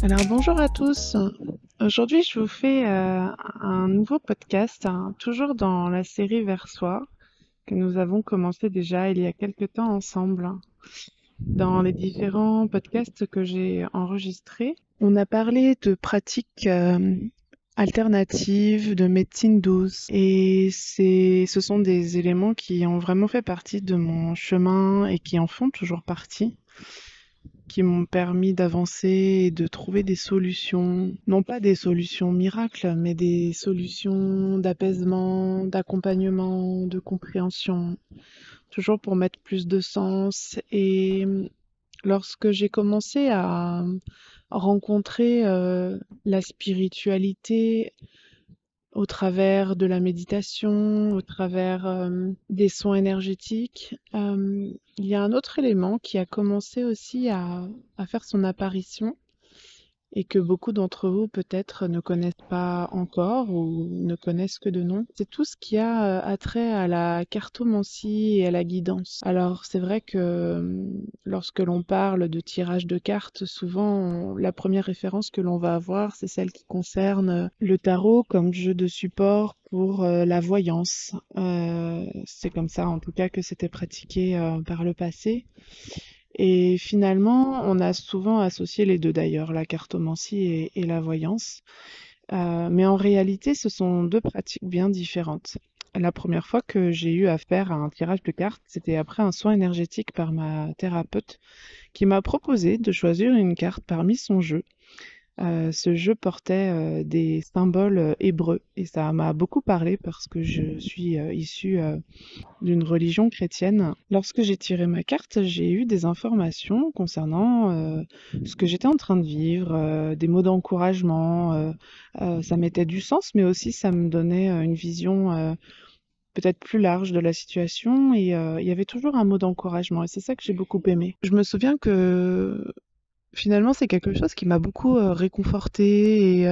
Alors bonjour à tous. Aujourd'hui, je vous fais un nouveau podcast, toujours dans la série Vers soi, que nous avons commencé déjà il y a quelque temps ensemble. Dans les différents podcasts que j'ai enregistrés, on a parlé de pratiques alternatives, de médecine douce, et ce sont des éléments qui ont vraiment fait partie de mon chemin et qui en font toujours partie, qui m'ont permis d'avancer et de trouver des solutions, non pas des solutions miracles, mais des solutions d'apaisement, d'accompagnement, de compréhension, toujours pour mettre plus de sens. Et lorsque j'ai commencé à rencontrer la spiritualité au travers de la méditation, au travers des soins énergétiques. Il y a un autre élément qui a commencé aussi à faire son apparition et que beaucoup d'entre vous peut-être ne connaissent pas encore ou ne connaissent que de nom. C'est tout ce qui a attrait à la cartomancie et à la guidance. Alors c'est vrai que lorsque l'on parle de tirage de cartes, souvent la première référence que l'on va avoir, c'est celle qui concerne le tarot comme jeu de support pour la voyance. C'est comme ça en tout cas que c'était pratiqué par le passé. Et finalement, on a souvent associé les deux d'ailleurs, la cartomancie et la voyance. Mais en réalité, ce sont deux pratiques bien différentes. La première fois que j'ai eu à faire un tirage de cartes, c'était après un soin énergétique par ma thérapeute qui m'a proposé de choisir une carte parmi son jeu. Ce jeu portait des symboles hébreux et ça m'a beaucoup parlé parce que je suis issue d'une religion chrétienne. Lorsque j'ai tiré ma carte, j'ai eu des informations concernant ce que j'étais en train de vivre, des mots d'encouragement. Ça mettait du sens, mais aussi ça me donnait une vision peut-être plus large de la situation et il y avait toujours un mot d'encouragement et c'est ça que j'ai beaucoup aimé. Je me souviens que finalement, c'est quelque chose qui m'a beaucoup réconfortée et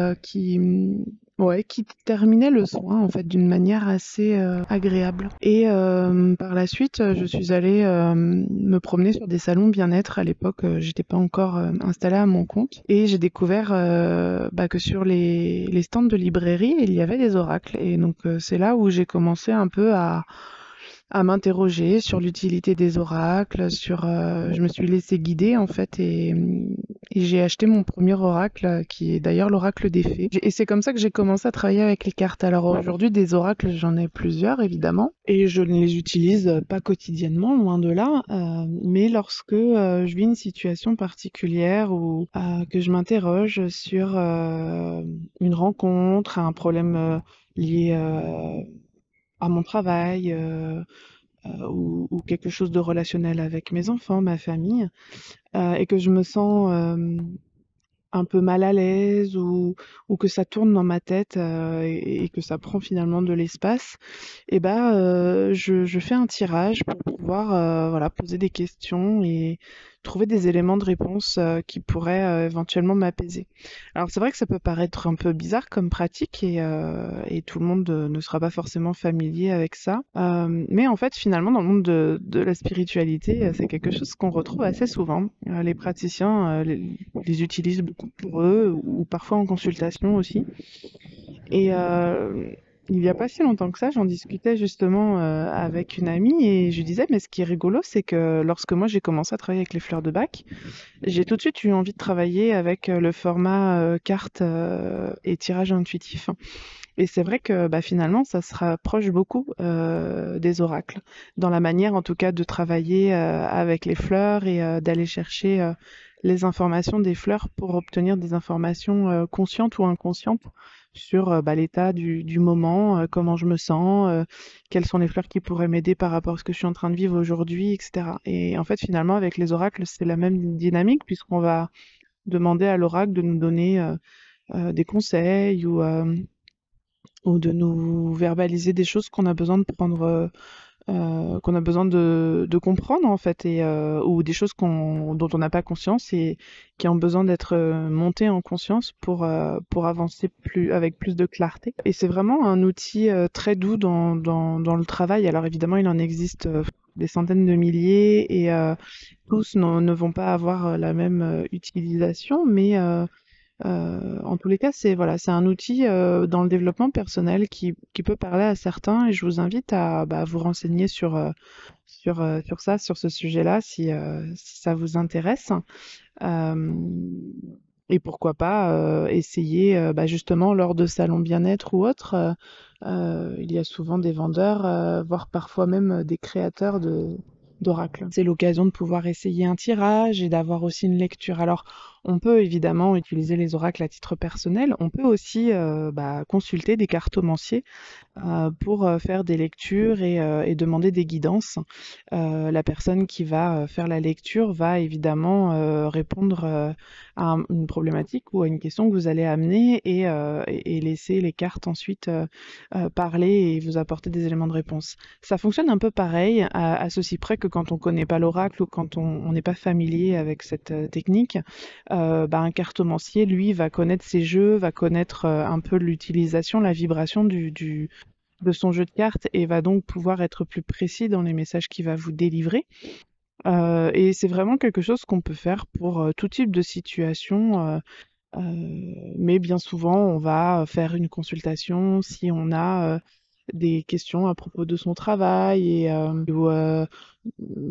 ouais, qui terminait le soin en fait d'une manière assez agréable. Et par la suite, je suis allée me promener sur des salons bien-être. À l'époque, j'étais pas encore installée à mon compte et j'ai découvert que sur les stands de librairie, il y avait des oracles. Et donc c'est là où j'ai commencé un peu à m'interroger sur l'utilité des oracles, je me suis laissée guider en fait et j'ai acheté mon premier oracle qui est d'ailleurs l'oracle des fées. Et c'est comme ça que j'ai commencé à travailler avec les cartes. Alors aujourd'hui des oracles j'en ai plusieurs évidemment et je ne les utilise pas quotidiennement loin de là, mais lorsque je vis une situation particulière ou que je m'interroge sur une rencontre, un problème lié à mon travail, ou quelque chose de relationnel avec mes enfants, ma famille, et que je me sens un peu mal à l'aise ou que ça tourne dans ma tête et que ça prend finalement de l'espace, et je fais un tirage pour pouvoir voilà, poser des questions et trouver des éléments de réponse qui pourraient éventuellement m'apaiser. Alors c'est vrai que ça peut paraître un peu bizarre comme pratique et tout le monde ne sera pas forcément familier avec ça. Mais en fait finalement dans le monde de la spiritualité, c'est quelque chose qu'on retrouve assez souvent. Les praticiens les utilisent beaucoup pour eux ou parfois en consultation aussi. Et il n'y a pas si longtemps que ça, j'en discutais justement avec une amie et je lui disais, mais ce qui est rigolo, c'est que lorsque moi j'ai commencé à travailler avec les fleurs de bac, j'ai tout de suite eu envie de travailler avec le format carte et tirage intuitif. Et c'est vrai que finalement, ça se rapproche beaucoup des oracles, dans la manière en tout cas de travailler avec les fleurs et d'aller chercher les informations des fleurs pour obtenir des informations conscientes ou inconscientes sur l'état du moment, comment je me sens, quelles sont les fleurs qui pourraient m'aider par rapport à ce que je suis en train de vivre aujourd'hui, etc. Et en fait, finalement, avec les oracles, c'est la même dynamique puisqu'on va demander à l'oracle de nous donner des conseils ou de nous verbaliser des choses qu'on a besoin de prendre, qu'on a besoin de comprendre en fait, et ou des choses dont on n'a pas conscience et qui ont besoin d'être montées en conscience pour avancer avec plus de clarté. Et c'est vraiment un outil très doux dans le travail. Alors évidemment, il en existe des centaines de milliers et tous ne vont pas avoir la même utilisation, mais En tous les cas, c'est un outil dans le développement personnel qui peut parler à certains et je vous invite à vous renseigner sur ça, sur ce sujet-là, si ça vous intéresse. Euh, et pourquoi pas essayer justement lors de salons bien-être ou autres. Il y a souvent des vendeurs, voire parfois même des créateurs d'oracles. C'est l'occasion de pouvoir essayer un tirage et d'avoir aussi une lecture. Alors, on peut évidemment utiliser les oracles à titre personnel. On peut aussi consulter des cartomanciers pour faire des lectures et demander des guidances. La personne qui va faire la lecture va évidemment répondre à une problématique ou à une question que vous allez amener et laisser les cartes ensuite parler et vous apporter des éléments de réponse. Ça fonctionne un peu pareil, à ceci près que quand on connaît pas l'oracle ou quand on n'est pas familier avec cette technique, un cartomancier, lui, va connaître ses jeux, va connaître un peu l'utilisation, la vibration de son jeu de cartes et va donc pouvoir être plus précis dans les messages qu'il va vous délivrer. Et c'est vraiment quelque chose qu'on peut faire pour tout type de situation. Mais bien souvent, on va faire une consultation si on a des questions à propos de son travail ou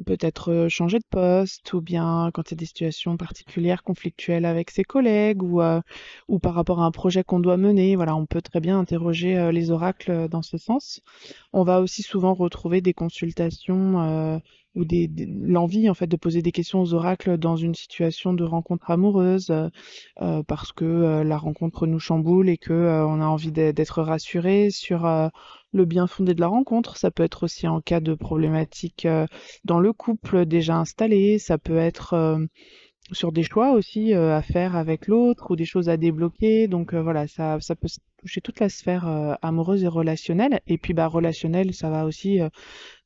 peut-être changer de poste ou bien quand il y a des situations particulières, conflictuelles avec ses collègues ou par rapport à un projet qu'on doit mener. Voilà, on peut très bien interroger les oracles dans ce sens. On va aussi souvent retrouver des consultations ou l'envie en fait de poser des questions aux oracles dans une situation de rencontre amoureuse parce que la rencontre nous chamboule et que on a envie d'être rassuré sur le bien fondé de la rencontre. Ça peut être aussi en cas de problématique dans le couple déjà installé. Ça peut être sur des choix aussi à faire avec l'autre ou des choses à débloquer. Donc voilà, ça peut toucher toute la sphère amoureuse et relationnelle. Et puis relationnel, ça va aussi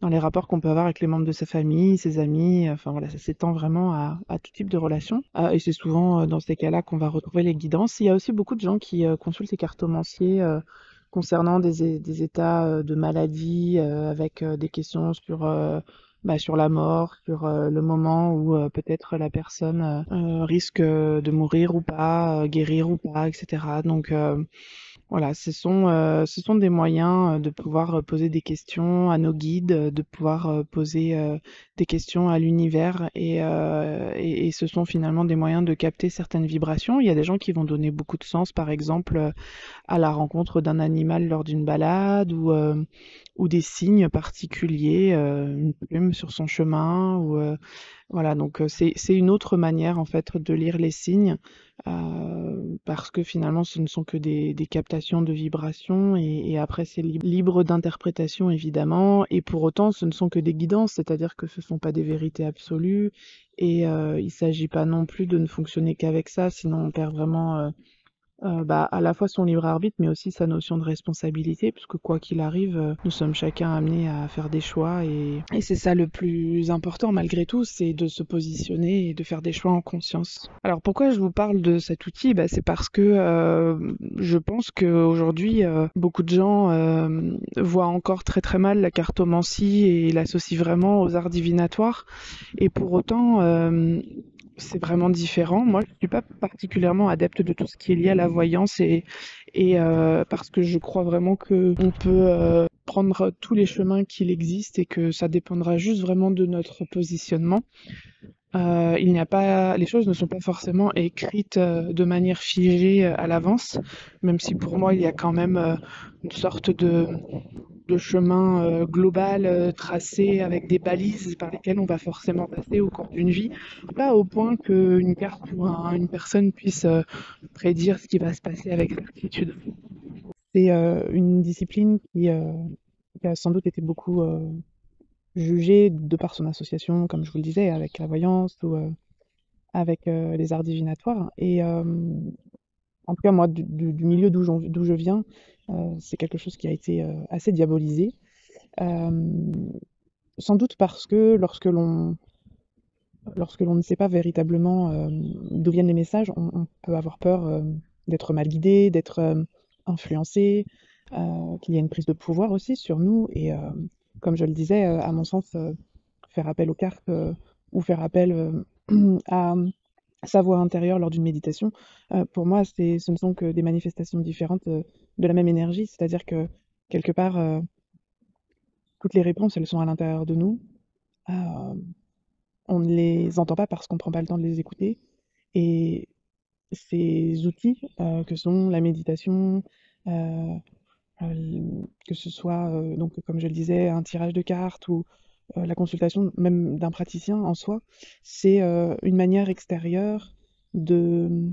dans les rapports qu'on peut avoir avec les membres de sa famille, ses amis. Enfin voilà, ça s'étend vraiment à tout type de relations. Et c'est souvent dans ces cas-là qu'on va retrouver les guidances. Il y a aussi beaucoup de gens qui consultent les cartomanciers concernant des états de maladie avec des questions sur la mort, sur le moment où peut-être la personne risque de mourir ou pas, guérir ou pas, etc. Donc voilà, ce sont des moyens de pouvoir poser des questions à nos guides, de pouvoir poser des questions à l'univers et ce sont finalement des moyens de capter certaines vibrations. Il y a des gens qui vont donner beaucoup de sens, par exemple, à la rencontre d'un animal lors d'une balade ou des signes particuliers, une plume sur son chemin voilà, donc c'est une autre manière en fait de lire les signes parce que finalement ce ne sont que des captations de vibrations et après c'est libre d'interprétation évidemment et pour autant ce ne sont que des guidances, c'est-à-dire que ce ne sont pas des vérités absolues et il ne s'agit pas non plus de ne fonctionner qu'avec ça, sinon on perd vraiment à la fois son libre arbitre, mais aussi sa notion de responsabilité, puisque quoi qu'il arrive, nous sommes chacun amenés à faire des choix, et c'est ça le plus important malgré tout, c'est de se positionner et de faire des choix en conscience. Alors pourquoi je vous parle de cet outil? C'est parce que je pense qu'aujourd'hui, beaucoup de gens voient encore très très mal la cartomancie et l'associent vraiment aux arts divinatoires, et pour autant, c'est vraiment différent. Moi, je suis pas particulièrement adepte de tout ce qui est lié à la voyance et parce que je crois vraiment que on peut prendre tous les chemins qu'il existe et que ça dépendra juste vraiment de notre positionnement. Il n'y a pas, les choses ne sont pas forcément écrites de manière figée à l'avance, même si pour moi il y a quand même une sorte de chemin global tracé avec des balises par lesquelles on va forcément passer au cours d'une vie. Pas au point qu'une carte ou une personne puisse prédire ce qui va se passer avec certitude. C'est une discipline qui a sans doute été beaucoup jugée de par son association, comme je vous le disais, avec la voyance ou avec les arts divinatoires. Et en tout cas, moi, du milieu d'où je viens, c'est quelque chose qui a été assez diabolisé. Sans doute parce que lorsque l'on ne sait pas véritablement d'où viennent les messages, on peut avoir peur d'être mal guidé, d'être influencé, qu'il y ait une prise de pouvoir aussi sur nous. Et comme je le disais, à mon sens, faire appel aux cartes ou faire appel à, sa voix intérieure lors d'une méditation, pour moi, ce ne sont que des manifestations différentes de la même énergie, c'est-à-dire que quelque part, toutes les réponses, elles sont à l'intérieur de nous. Euh, on ne les entend pas parce qu'on ne prend pas le temps de les écouter. Et ces outils que sont la méditation, euh, que ce soit, donc, comme je le disais, un tirage de cartes ou la consultation même d'un praticien en soi, c'est une manière extérieure de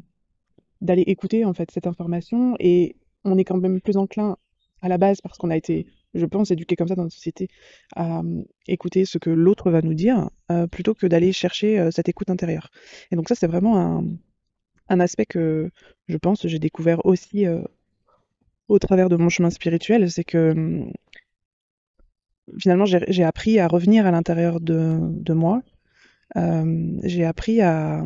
d'aller écouter en fait cette information et on est quand même plus enclin à la base parce qu'on a été, je pense, éduqué comme ça dans notre société à écouter ce que l'autre va nous dire plutôt que d'aller chercher cette écoute intérieure. Et donc ça, c'est vraiment un aspect que je pense j'ai découvert aussi au travers de mon chemin spirituel, c'est que finalement j'ai appris à revenir à l'intérieur de moi. J'ai appris à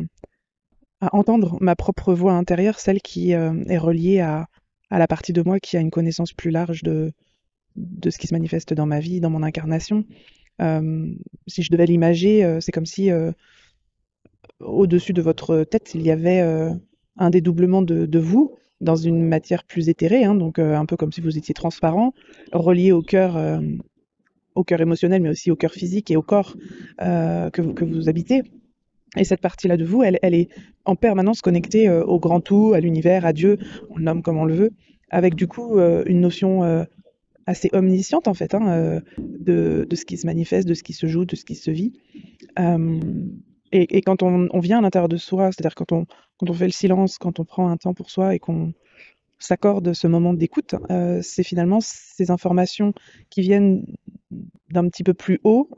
entendre ma propre voix intérieure, celle qui est reliée à la partie de moi qui a une connaissance plus large de ce qui se manifeste dans ma vie, dans mon incarnation. Euh, si je devais l'imager, c'est comme si au-dessus de votre tête, il y avait un dédoublement de vous dans une matière plus éthérée, hein, donc un peu comme si vous étiez transparent, relié au cœur émotionnel, mais aussi au cœur physique et au corps que vous habitez. Et cette partie-là de vous, elle est en permanence connectée au grand tout, à l'univers, à Dieu, on le nomme comme on le veut, avec du coup une notion assez omnisciente en fait, hein, de ce qui se manifeste, de ce qui se joue, de ce qui se vit. Euh, et quand on vient à l'intérieur de soi, c'est-à-dire quand on fait le silence, quand on prend un temps pour soi et qu'on s'accorde ce moment d'écoute, c'est finalement ces informations qui viennent d'un petit peu plus haut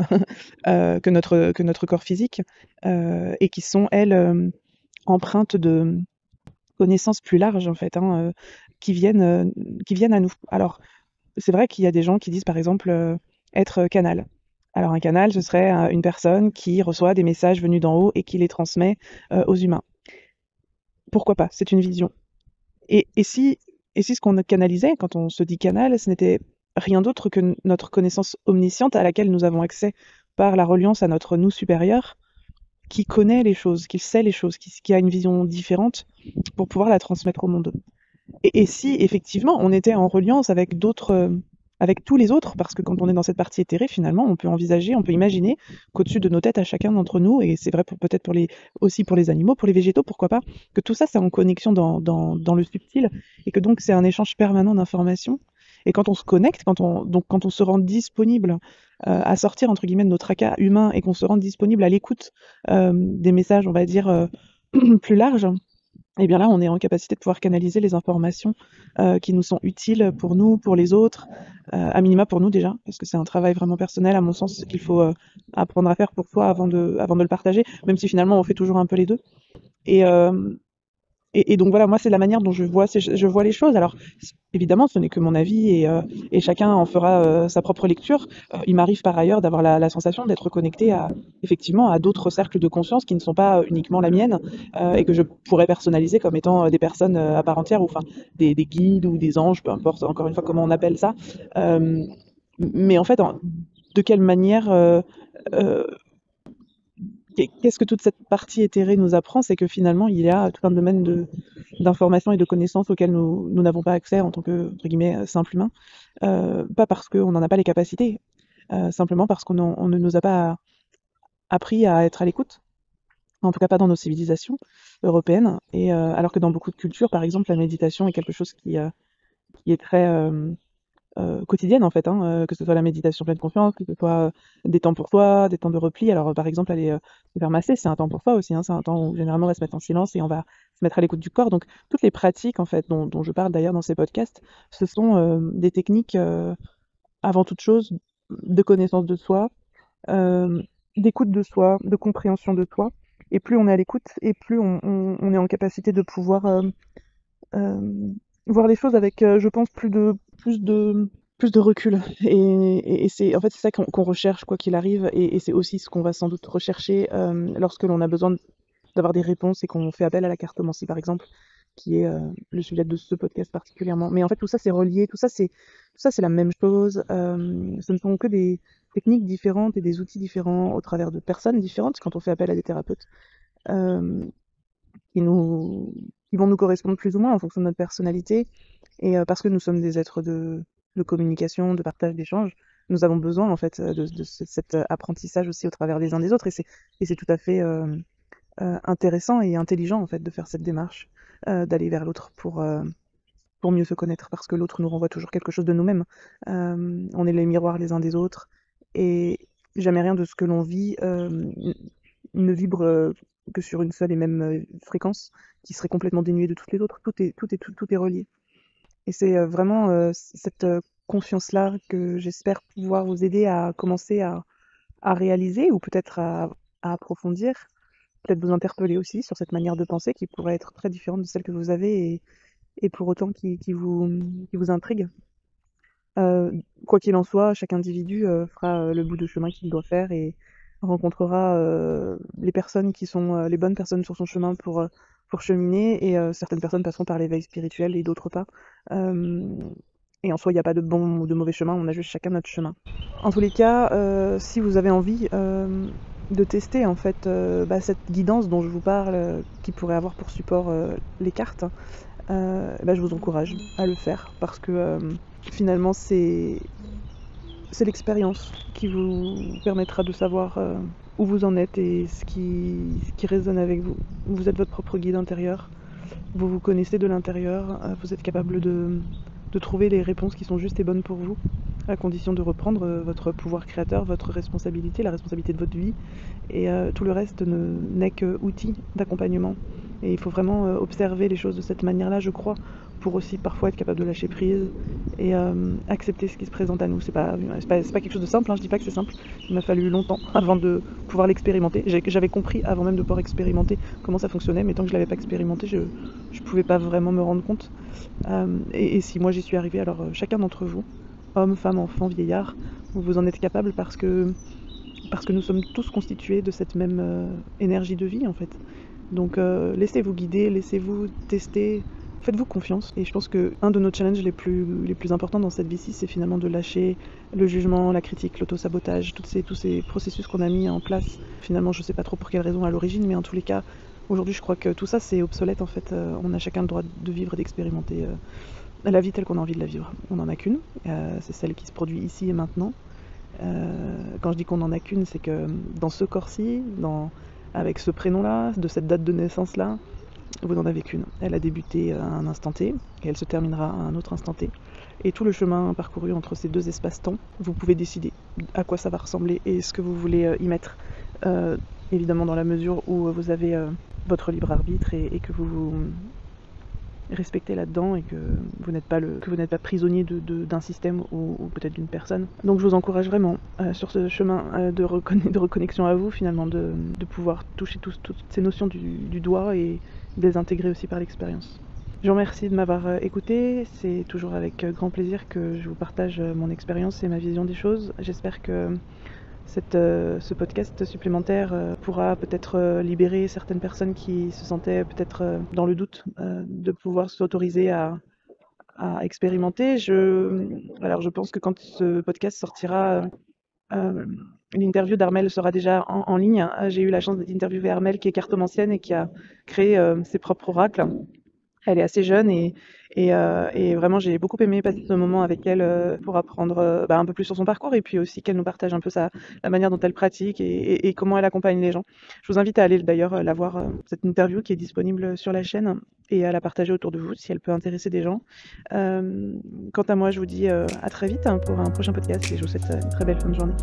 que notre corps physique et qui sont, elles, empreintes de connaissances plus larges, en fait, hein, qui viennent à nous. Alors, c'est vrai qu'il y a des gens qui disent, par exemple, être canal. Alors, un canal, ce serait une personne qui reçoit des messages venus d'en haut et qui les transmet aux humains. Pourquoi pas? C'est une vision. Et, et si, et si ce qu'on canalisait, quand on se dit canal, ce n'était rien d'autre que notre connaissance omnisciente à laquelle nous avons accès par la reliance à notre nous supérieur, qui connaît les choses, qui sait les choses, qui a une vision différente pour pouvoir la transmettre au monde. Et si effectivement on était en reliance avec d'autres, avec tous les autres, parce que quand on est dans cette partie éthérée, finalement, on peut envisager, on peut imaginer qu'au-dessus de nos têtes, à chacun d'entre nous, et c'est vrai peut-être pour aussi pour les animaux, pour les végétaux, pourquoi pas, que tout ça, c'est en connexion dans le subtil, et que donc c'est un échange permanent d'informations. Et quand on se connecte, quand on se rend disponible à sortir entre guillemets de notre tracas humain et qu'on se rend disponible à l'écoute des messages, on va dire plus larges, et bien là, on est en capacité de pouvoir canaliser les informations qui nous sont utiles pour nous, pour les autres, à minima pour nous déjà, parce que c'est un travail vraiment personnel, à mon sens, qu'il faut apprendre à faire pour soi avant de le partager, même si finalement on fait toujours un peu les deux. Et, et donc voilà, moi c'est la manière dont je vois les choses. Alors évidemment, ce n'est que mon avis et chacun en fera sa propre lecture. Il m'arrive par ailleurs d'avoir la sensation d'être connecté à effectivement à d'autres cercles de conscience qui ne sont pas uniquement la mienne et que je pourrais personnaliser comme étant des personnes à part entière ou enfin des guides ou des anges, peu importe encore une fois comment on appelle ça. Euh, mais en fait, de quelle manière euh, qu'est-ce que toute cette partie éthérée nous apprend, c'est que finalement, il y a tout un domaine d'informations et de connaissances auxquelles nous n'avons pas accès en tant que, entre guillemets, simple humain. Pas parce qu'on n'en a pas les capacités, simplement parce on ne nous a pas appris à être à l'écoute, en tout cas pas dans nos civilisations européennes. Et alors que dans beaucoup de cultures, par exemple, la méditation est quelque chose qui est très quotidienne en fait, hein, que ce soit la méditation pleine confiance, que ce soit des temps pour soi, des temps de repli. Alors par exemple, aller se faire masser, c'est un temps pour soi aussi, hein, c'est un temps où généralement on va se mettre en silence et on va se mettre à l'écoute du corps. Donc toutes les pratiques en fait dont je parle d'ailleurs dans ces podcasts, ce sont des techniques avant toute chose de connaissance de soi, euh, d'écoute de soi, de compréhension de soi. Et plus on est à l'écoute, et plus on est en capacité de pouvoir euh, voir les choses avec, je pense, plus de recul. Et c'est en fait c'est ça qu'on recherche quoi qu'il arrive, et c'est aussi ce qu'on va sans doute rechercher lorsque l'on a besoin d'avoir des réponses et qu'on fait appel à la cartomancie, par exemple, qui est le sujet de ce podcast particulièrement. Mais en fait, tout ça c'est relié, tout ça c'est la même chose. Ce ne sont que des techniques différentes et des outils différents au travers de personnes différentes quand on fait appel à des thérapeutes. Euh, qui nous qui vont nous correspondre plus ou moins en fonction de notre personnalité et parce que nous sommes des êtres de communication, de partage, d'échange, nous avons besoin en fait de cet apprentissage aussi au travers les uns des autres et c'est tout à fait intéressant et intelligent en fait de faire cette démarche, d'aller vers l'autre pour mieux se connaître parce que l'autre nous renvoie toujours quelque chose de nous-mêmes. On est les miroirs les uns des autres et jamais rien de ce que l'on vit ne vibre que sur une seule et même fréquence qui serait complètement dénuée de toutes les autres. Tout est relié. Et c'est vraiment cette confiance-là que j'espère pouvoir vous aider à commencer à réaliser ou peut-être à approfondir, peut-être vous interpeller aussi sur cette manière de penser qui pourrait être très différente de celle que vous avez et pour autant qui vous intrigue. Quoi qu'il en soit, chaque individu fera le bout de chemin qu'il doit faire et rencontrera les personnes qui sont les bonnes personnes sur son chemin pour cheminer et certaines personnes passeront par l'éveil spirituel et d'autres pas. Euh, et en soi, il n'y a pas de bon ou de mauvais chemin, on a juste chacun notre chemin. En tous les cas, si vous avez envie de tester en fait cette guidance dont je vous parle, qui pourrait avoir pour support les cartes, je vous encourage à le faire parce que finalement c'est l'expérience qui vous permettra de savoir où vous en êtes et ce qui résonne avec vous. Vous êtes votre propre guide intérieur, vous vous connaissez de l'intérieur, vous êtes capable de trouver les réponses qui sont justes et bonnes pour vous, à condition de reprendre votre pouvoir créateur, votre responsabilité, la responsabilité de votre vie, et tout le reste n'est que outil d'accompagnement. Et il faut vraiment observer les choses de cette manière-là, je crois, pour aussi parfois être capable de lâcher prise et accepter ce qui se présente à nous. C'est pas quelque chose de simple, hein, je dis pas que c'est simple. Il m'a fallu longtemps avant de pouvoir l'expérimenter. J'avais compris avant même de pouvoir expérimenter comment ça fonctionnait, mais tant que je l'avais pas expérimenté, je pouvais pas vraiment me rendre compte. Et si moi j'y suis arrivée, alors chacun d'entre vous, hommes, femmes, enfants, vieillards, vous en êtes capable parce que nous sommes tous constitués de cette même énergie de vie en fait. Donc laissez-vous guider, laissez-vous tester, faites-vous confiance. Et je pense que un de nos challenges les plus importants dans cette vie-ci, c'est finalement de lâcher le jugement, la critique, l'auto-sabotage, tous ces processus qu'on a mis en place. Finalement, je sais pas trop pour quelle raison à l'origine, mais en tous les cas, aujourd'hui, je crois que tout ça, c'est obsolète en fait. On a chacun le droit de vivre et d'expérimenter la vie telle qu'on a envie de la vivre. On n'en a qu'une, c'est celle qui se produit ici et maintenant. Quand je dis qu'on n'en a qu'une, c'est que dans ce corps-ci, avec ce prénom-là, de cette date de naissance-là, vous n'en avez qu'une. Elle a débuté à un instant T et elle se terminera à un autre instant T. Et tout le chemin parcouru entre ces deux espaces-temps, vous pouvez décider à quoi ça va ressembler et ce que vous voulez y mettre. Euh, Évidemment dans la mesure où vous avez votre libre arbitre et que vous respecter là-dedans et que vous n'êtes pas prisonnier d'un système ou peut-être d'une personne. Donc je vous encourage vraiment sur ce chemin de reconnexion à vous finalement, de pouvoir toucher toutes ces notions du doigt et de les intégrer aussi par l'expérience. Je vous remercie de m'avoir écouté, c'est toujours avec grand plaisir que je vous partage mon expérience et ma vision des choses. J'espère que ce podcast supplémentaire pourra peut-être libérer certaines personnes qui se sentaient peut-être dans le doute de pouvoir s'autoriser à expérimenter. Alors je pense que quand ce podcast sortira, euh, l'interview d'Armel sera déjà en ligne. J'ai eu la chance d'interviewer Armel qui est cartomancienne et qui a créé ses propres oracles. Elle est assez jeune et vraiment j'ai beaucoup aimé passer ce moment avec elle pour apprendre un peu plus sur son parcours et puis aussi qu'elle nous partage un peu la manière dont elle pratique et comment elle accompagne les gens. Je vous invite à aller d'ailleurs la voir, cette interview qui est disponible sur la chaîne et à la partager autour de vous si elle peut intéresser des gens. Quant à moi, je vous dis à très vite hein, pour un prochain podcast et je vous souhaite une très belle fin de journée.